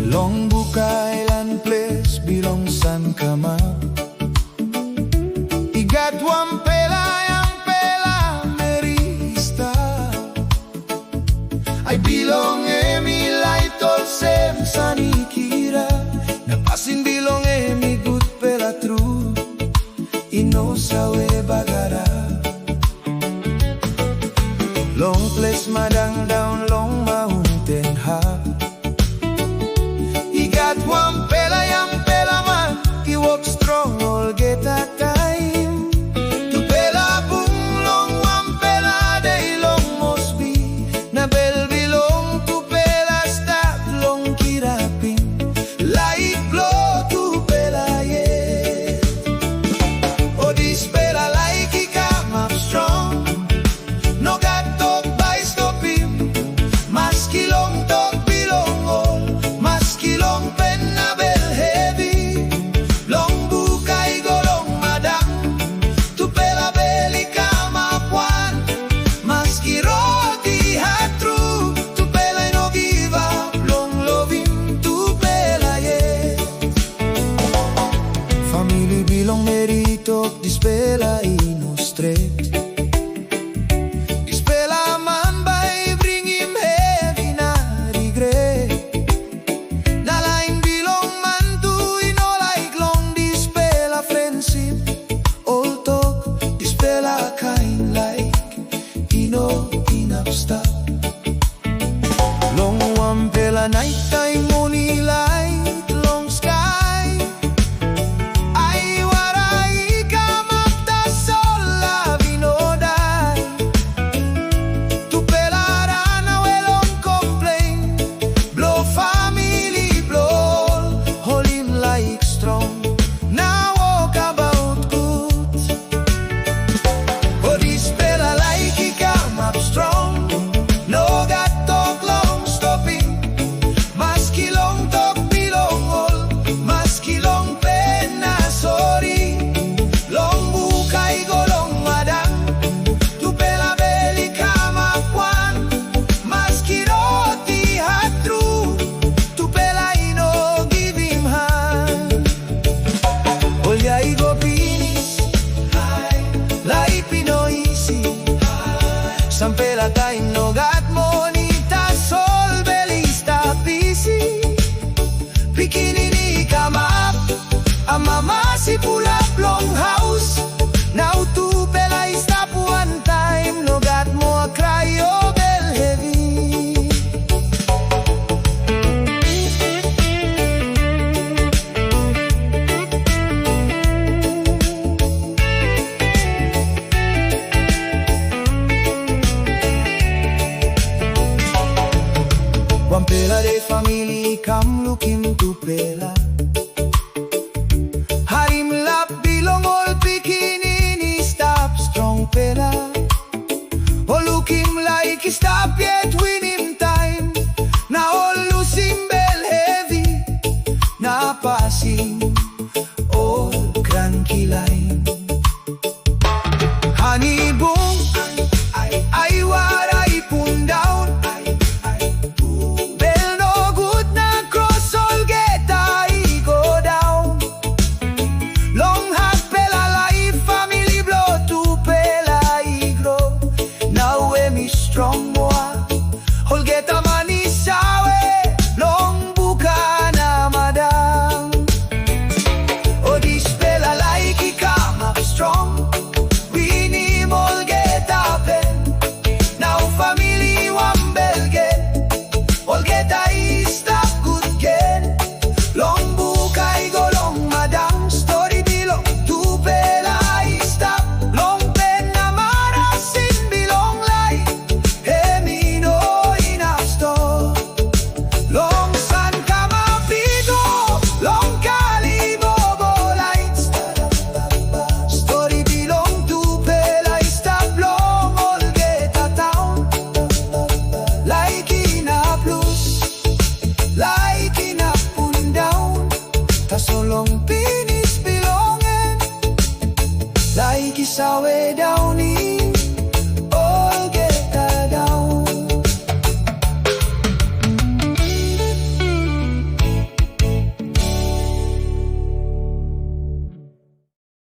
Long Island place belongs San Camap. Igatuan pela yang pela merista. I belong emi laitol sem sanikira. Napasin bilong emi good pela true. Ino sawe bagara. Long place madang down long mountain high. Igatuan pela yang pela man. He walk strong all get a time. Tu pela bung long wan pela day long must be. Na bel bilong tu pela stop long kirapin. Like glow tu pela yeah. Oh this pela like he come up strong. No got talk by stop him. Maskilong talk bilong all. Maskilong pen na bel heavy. Long bukay golong madang. Tu pela beli kama puan. Maskiroti hatru. Tu pela no give up. Long loving tu pela yeah. Family bilong merito. Dis pela ino straight. Long one pela nighttime only light long sky. Ay waray kamap ta sol la vinoday. Tu pela rana welong complain. Blow family blow. Hold him like strong. Now walk about good. Oh this pela like he come up strong. No got talk long stopping. Maskilong talk bilong all. Maskilong pena sorry. Long bukay golong madang. Tu pela beli kama puan. Maskiroti hatru. Tu pela ino give him hand. Olya igo pinis. Lai pinoisi. Sampela kain no gat monita sol belista pisi. Pikinini kamap. Amama si pulap long house. Now tu pela stop one time. No gat mo cry oh bel heavy. One pela de family come looking to pela. Harim lap bilong all pikinini stop strong pela. Oh look him like he stop yet win him time. Now all lose him bel heavy. Na passing all cranky line. Honey boom. I waray pun down. Strong boy, holget amani sawe, long buka na madang. Oh this pela like he come up strong, we need all get up now family one belge, all get a stop good get, long buka I go long madang, story belong to pela I stop, long pen na marasin belong like. Long San Camapito, long Calibobo lights. Story belong to pela stop long all get a town. Like in a blues, like in a pun down. Ta so long pinis belongin, like isawe